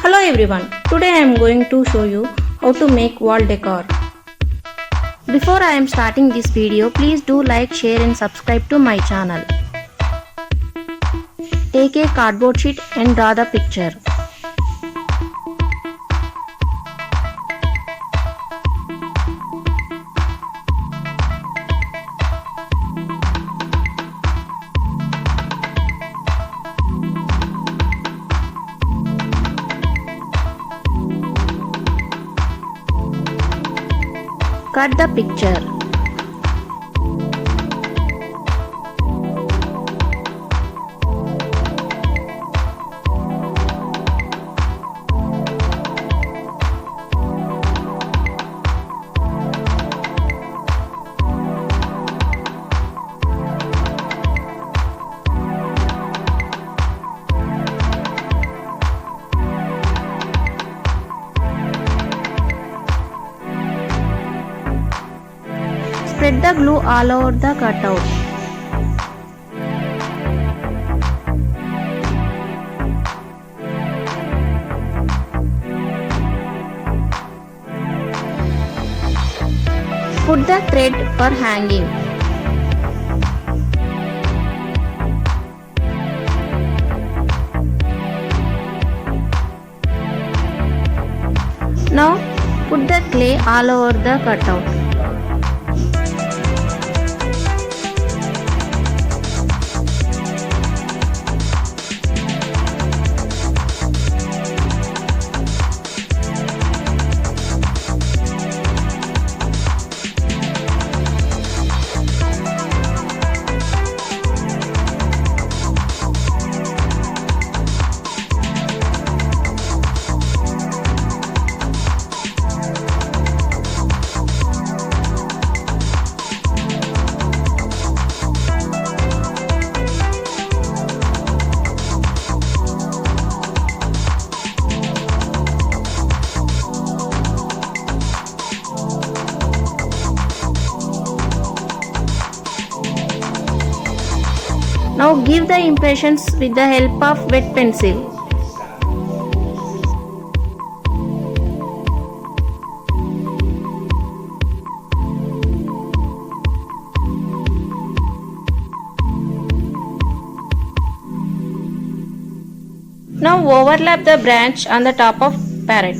Hello everyone, today I am going to show you how to make wall decor. Before I am starting this video, please do like, share and subscribe to my channel. Take a cardboard sheet and draw the picture. Cut the picture. Spread the glue all over the cutout. Put the thread for hanging. Now put the clay all over the cutout. Now give the impressions with the help of wet pencil. Now overlap the branch on the top of parrot.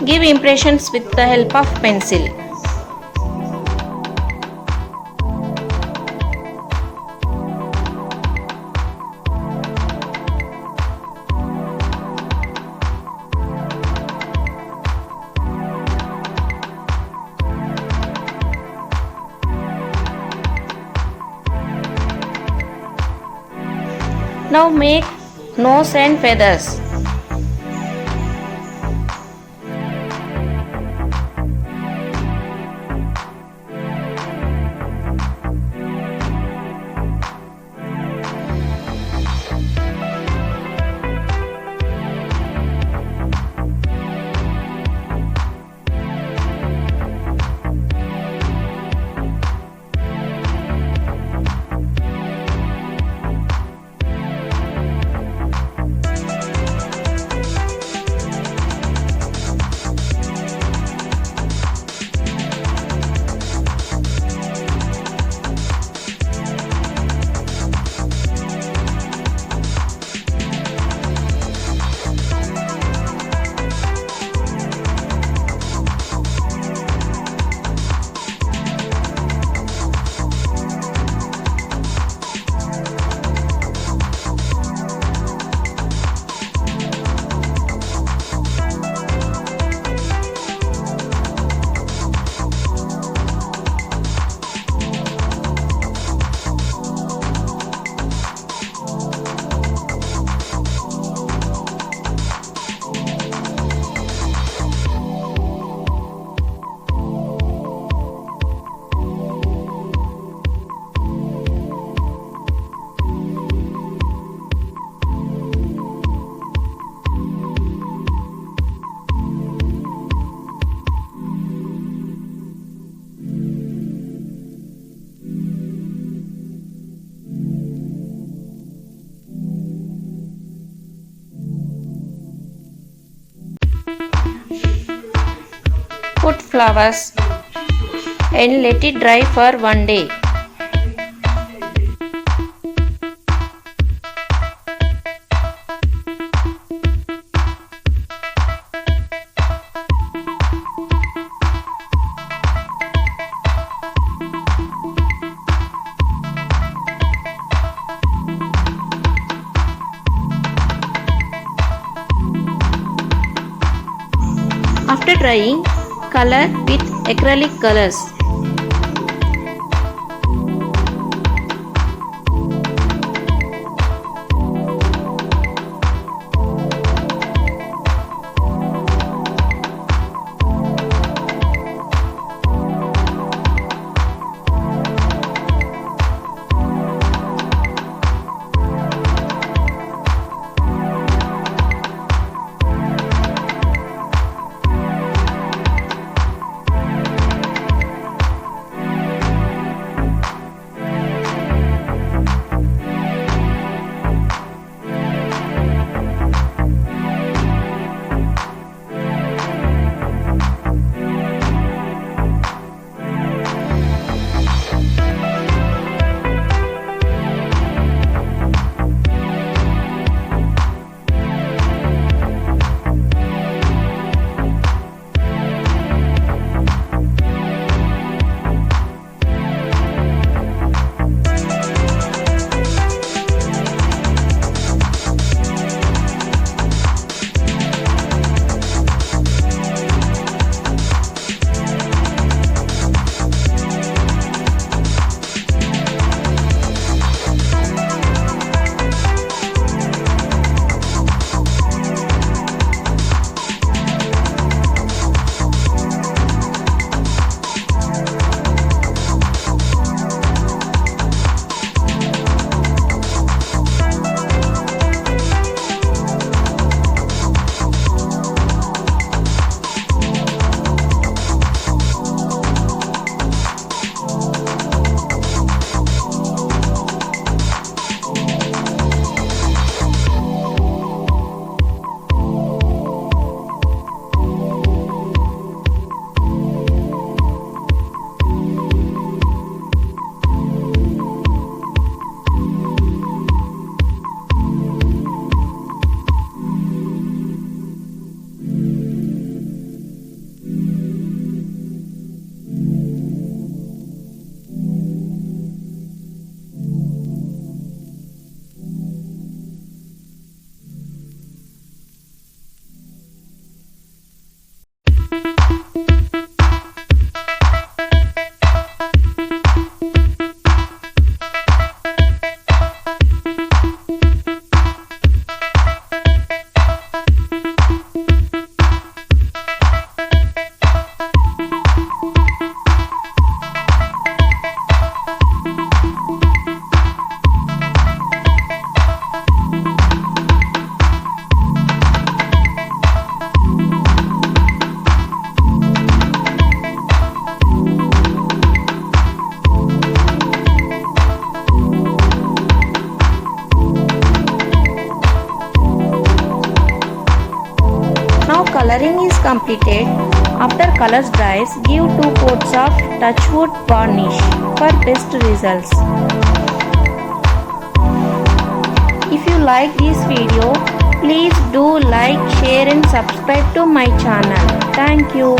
Give impressions with the help of pencil. Now make nose and feathers. flowers and let it dry for 1 day. After drying, color with acrylic colors. Coloring is completed. After colors dries, give 2 coats of touchwood varnish for best results. If you like this video, please do like, share and subscribe to my channel. Thank you.